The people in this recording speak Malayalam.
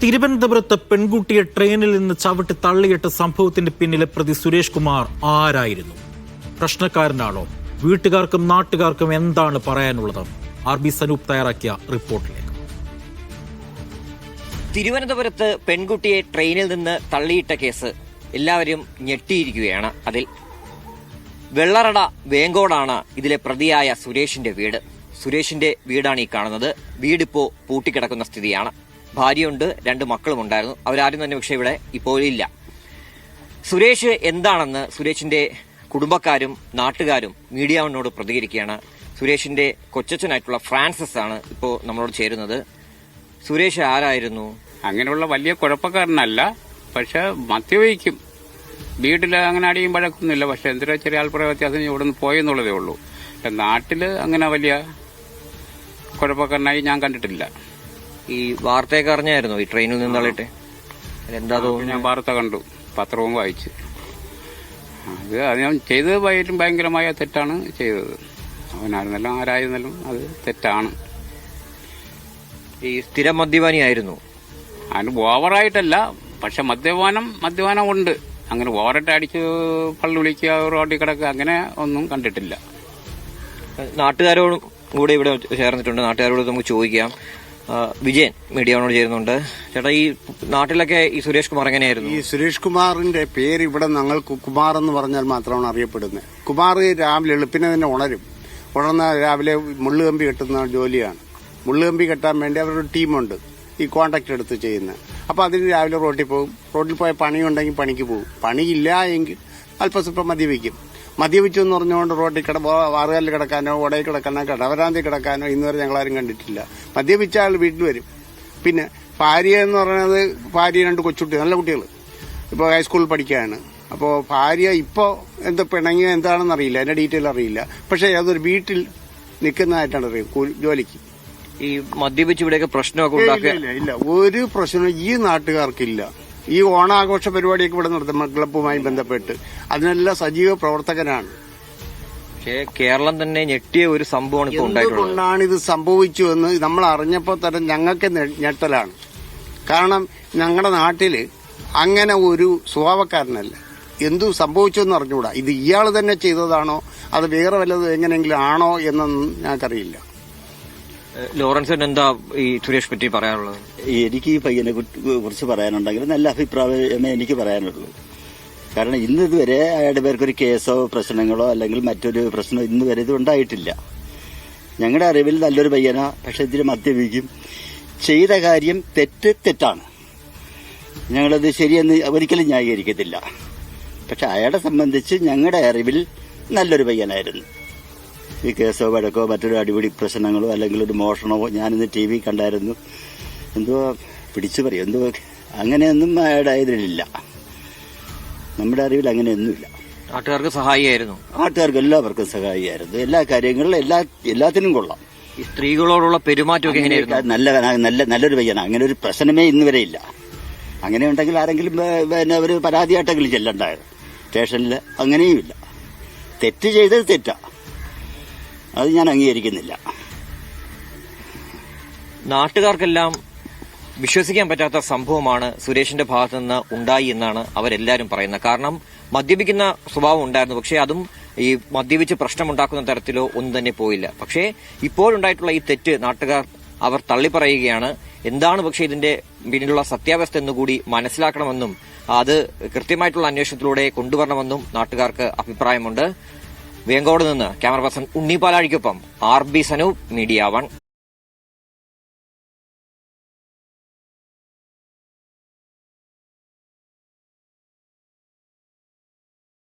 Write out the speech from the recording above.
തിരുവനന്തപുരത്ത് പെൺകുട്ടിയെ ട്രെയിനിൽ നിന്ന് ചവിട്ടി തള്ളിയിട്ട സംഭവത്തിന്റെ പിന്നിലെ പ്രതി സുരേഷ് കുമാർ ആരായിരുന്നു? പ്രശ്നക്കാരനാണോ? വീട്ടുകാർക്കും നാട്ടുകാർക്കും എന്താണ് പറയാനുള്ളത്? RB സനൂപ് തയ്യാറാക്കിയ റിപ്പോർട്ടിലേക്ക്. തിരുവനന്തപുരത്ത് പെൺകുട്ടിയെ ട്രെയിനിൽ നിന്ന് തള്ളിയിട്ട കേസ് എല്ലാവരും ഞെട്ടിയിരിക്കുകയാണ്. അതിൽ വെള്ളറട വേങ്കോടാണ് ഇതിലെ പ്രതിയായ സുരേഷിന്റെ വീട്. സുരേഷിന്റെ വീടാണ് ഈ കാണുന്നത്. വീടിപ്പോ പൂട്ടിക്കിടക്കുന്ന സ്ഥിതിയാണ്. ഭാര്യയുണ്ട്, 2 മക്കളും ഉണ്ടായിരുന്നു. അവരാരും തന്നെ പക്ഷേ ഇവിടെ ഇപ്പോൾ ഇല്ല. സുരേഷ് എന്താണെന്ന് സുരേഷിന്റെ കുടുംബക്കാരും നാട്ടുകാരും മീഡിയ വണ്ണോട് പ്രതികരിക്കുകയാണ്. സുരേഷിന്റെ കൊച്ചച്ഛനായിട്ടുള്ള ഫ്രാൻസിസ് ആണ് ഇപ്പോൾ നമ്മളോട് ചേരുന്നത്. സുരേഷ് ആരായിരുന്നു? അങ്ങനെയുള്ള വലിയ കുഴപ്പക്കാരനല്ല, പക്ഷെ മദ്യപിക്കും. വീട്ടിൽ അങ്ങനെ അടിയും പഴക്കൊന്നുമില്ല. പക്ഷെ എന്തിനാ ചെറിയ ആൾപ്പുറ വ്യത്യാസം ഇവിടെ നിന്ന് പോയെന്നുള്ളതേ ഉള്ളൂ. നാട്ടില് അങ്ങനെ വലിയ കുഴപ്പക്കാരനായി ഞാൻ കണ്ടിട്ടില്ല. ഈ വാർത്തയൊക്കെ അറിഞ്ഞായിരുന്നു ഈ ട്രെയിനിൽ നിന്ന് തള്ളിയിട്ട്? എന്താ തോന്നുന്നു? ഞാൻ വാർത്ത കണ്ടു, പത്രവും വായിച്ച്. അത് ഞാൻ ചെയ്തത് ഭയങ്കരമായ തെറ്റാണ് ചെയ്തത്. അവനായിരുന്നാലും ആരായിരുന്നാലും അത് തെറ്റാണ്. ഈ സ്ഥിരം മദ്യപാനിയായിരുന്നു? അതിന് ഓവറായിട്ടല്ല, പക്ഷെ മദ്യപാനം ഉണ്ട്. അങ്ങനെ ഓവറായിട്ട് അടിച്ച് പള്ളി വിളിക്കുക, റോഡിൽ കിടക്കുക, അങ്ങനെ ഒന്നും കണ്ടിട്ടില്ല. നാട്ടുകാരോടും കൂടെ ഇവിടെ ചേർന്നിട്ടുണ്ട്. നാട്ടുകാരോട് നമുക്ക് ചോദിക്കാം. വിജയൻ മീഡിയയോട് ചേരുന്നുണ്ട്. ചേട്ടാ, ഈ നാട്ടിലൊക്കെ ഈ സുരേഷ് കുമാർ എങ്ങനെയായിരുന്നു? ഈ സുരേഷ് കുമാറിന്റെ പേര് ഇവിടെ ഞങ്ങൾക്ക് കുമാർ എന്ന് പറഞ്ഞാൽ മാത്രമാണ് അറിയപ്പെടുന്നത്. കുമാർ രാവിലെ എളുപ്പിനെ തന്നെ ഉണർന്ന രാവിലെ മുള്ളുകമ്പി കെട്ടുന്ന ജോലിയാണ്. മുള്ളുകമ്പി കെട്ടാൻ വേണ്ടി അവരുടെ ടീമുണ്ട് ഈ കോൺട്രാക്ട് എടുത്ത് ചെയ്യുന്നത്. അപ്പൊ അതിന് രാവിലെ റോഡിൽ പോകും. റോഡിൽ പോയ പണിയുണ്ടെങ്കിൽ പണിക്ക് പോകും. പണിയില്ല എങ്കിൽ അല്പസ്വല്പം മദ്യപിച്ചു എന്ന് പറഞ്ഞുകൊണ്ട് റോഡിൽ വാറുകാലിൽ കിടക്കാനോ ഓടയിൽ കിടക്കാനോ കടവരാന്തി കിടക്കാനോ ഇന്നുവരെ ഞങ്ങളാരും കണ്ടിട്ടില്ല. മദ്യപിച്ച ആൾ വീട്ടിൽ വരും. പിന്നെ ഭാര്യ എന്ന് പറയുന്നത് ഭാര്യ 2 കൊച്ചുകുട്ടി, നല്ല കുട്ടികൾ, ഇപ്പോൾ ഹൈസ്കൂളിൽ പഠിക്കുകയാണ്. അപ്പോൾ ഭാര്യ ഇപ്പോൾ എന്താ പിണങ്ങിയോ എന്താണെന്ന് അറിയില്ല, അതിന്റെ ഡീറ്റെയിൽ അറിയില്ല. പക്ഷെ അതൊരു വീട്ടിൽ നിൽക്കുന്നതായിട്ടാണ് അറിയും ജോലിക്ക്. ഈ മദ്യപിച്ച് ഇവിടെയൊക്കെ പ്രശ്നമൊക്കെ ഉണ്ടാക്കുക? ഇല്ല, ഒരു പ്രശ്നവും ഈ നാട്ടുകാർക്കില്ല. ഈ ഓണാഘോഷ പരിപാടിയൊക്കെ ഇവിടെ നടത്തും ക്ലബ്ബുമായി ബന്ധപ്പെട്ട്. അതിനെല്ലാം സജീവ പ്രവർത്തകനാണ്. പക്ഷേ കേരളം തന്നെ ഞെട്ടിയ ഒരു സംഭവമാണ് ഇപ്പോൾ ഉണ്ടായിട്ടുള്ളത്. എന്തുകൊണ്ടാണ് ഇത് സംഭവിച്ചു എന്ന് നമ്മൾ അറിഞ്ഞപ്പോൾ തന്നെ ഞങ്ങൾക്ക് ഞെട്ടലാണ്. കാരണം ഞങ്ങളുടെ നാട്ടില് അങ്ങനെ ഒരു സ്വഭാവക്കാരനല്ല. എന്തു സംഭവിച്ചെന്ന് അറിഞ്ഞുകൂടാ. ഇത് ഇയാൾ തന്നെ ചെയ്തതാണോ അത് വേറെ വല്ലതും എങ്ങനെയെങ്കിലും ആണോ എന്നൊന്നും ഞങ്ങൾക്കറിയില്ല. ലോറൻസിന് എന്താ ഈ സുരേഷ് പറ്റി പറയാനുള്ളത്? എനിക്ക് ഈ പയ്യനെ കുറിച്ച് പറയാനുണ്ടെങ്കിൽ നല്ല അഭിപ്രായമേ എനിക്ക് പറയാനുള്ളൂ. കാരണം ഇതുവരെ അയാളുടെ പേർക്കൊരു കേസോ പ്രശ്നങ്ങളോ അല്ലെങ്കിൽ മറ്റൊരു പ്രശ്നമോ ഇന്നുവരെ ഇത് ഉണ്ടായിട്ടില്ല. ഞങ്ങളുടെ അറിവിൽ നല്ലൊരു പയ്യനാ. പക്ഷെ ഇതിന് മദ്യപിക്കും. ചെയ്ത കാര്യം തെറ്റാണ്. ഞങ്ങളത് ശരിയെന്ന് ഒരിക്കലും ന്യായീകരിക്കത്തില്ല. പക്ഷെ അയാളെ സംബന്ധിച്ച് ഞങ്ങളുടെ അറിവിൽ നല്ലൊരു പയ്യനായിരുന്നു. ഈ കേസോ വഴക്കോ മറ്റൊരു അടിപിടി പ്രശ്നങ്ങളോ അല്ലെങ്കിൽ ഒരു മോഷണമോ ഞാനിന്ന് TV കണ്ടായിരുന്നു. എന്തോ പിടിച്ചു പറയും, എന്തോ അങ്ങനെയൊന്നും അയാളുടെ ഇതിലില്ല. നമ്മുടെ അറിവിൽ അങ്ങനെയൊന്നുമില്ല. നാട്ടുകാർക്ക് സഹായിയായിരുന്നു? നാട്ടുകാർക്ക് എല്ലാവർക്കും സഹായിയായിരുന്നു. എല്ലാ കാര്യങ്ങളിലും എല്ലാത്തിനും കൊള്ളാം. ഈ സ്ത്രീകളോടുള്ള പെരുമാറ്റമൊക്കെ എങ്ങനെയായിരുന്നു? നല്ലൊരു പയ്യനാണ്. അങ്ങനെ ഒരു പ്രശ്നമേ ഇന്നുവരെ ഇല്ല. അങ്ങനെ ഉണ്ടെങ്കിൽ ആരെങ്കിലും ഒരു പരാതിയായിട്ടെങ്കിലും ചെല്ലണ്ടായിരുന്നു സ്റ്റേഷനിൽ. അങ്ങനെയുമില്ല. തെറ്റ് ചെയ്തത് തെറ്റാ, അത് ഞാൻ അംഗീകരിക്കുന്നില്ല. നാട്ടുകാർക്കെല്ലാം വിശ്വസിക്കാൻ പറ്റാത്ത സംഭവമാണ് സുരേഷിന്റെ ഭാഗത്തു നിന്ന് ഉണ്ടായി എന്നാണ് അവരെല്ലാരും പറയുന്നത്. കാരണം മദ്യപിക്കുന്ന സ്വഭാവം ഉണ്ടായിരുന്നു, പക്ഷേ അതും ഈ മദ്യപിച്ച് പ്രശ്നമുണ്ടാക്കുന്ന തരത്തിലോ ഒന്നും തന്നെ പോയില്ല. പക്ഷേ ഇപ്പോഴുണ്ടായിട്ടുള്ള ഈ തെറ്റ് നാട്ടുകാർ അവർ തള്ളിപ്പറയുകയാണ്. എന്താണ് പക്ഷേ ഇതിന്റെ പിന്നിലുള്ള സത്യാവസ്ഥ എന്നുകൂടി മനസ്സിലാക്കണമെന്നും അത് കൃത്യമായിട്ടുള്ള അന്വേഷണത്തിലൂടെ കൊണ്ടുവരണമെന്നും നാട്ടുകാർക്ക് അഭിപ്രായമുണ്ട്. വേങ്കോട് നിന്ന് ക്യാമറ പേഴ്സൺ ഉണ്ണി പാലാഴിക്കൊപ്പം RB സനൂപ്, മീഡിയ 1.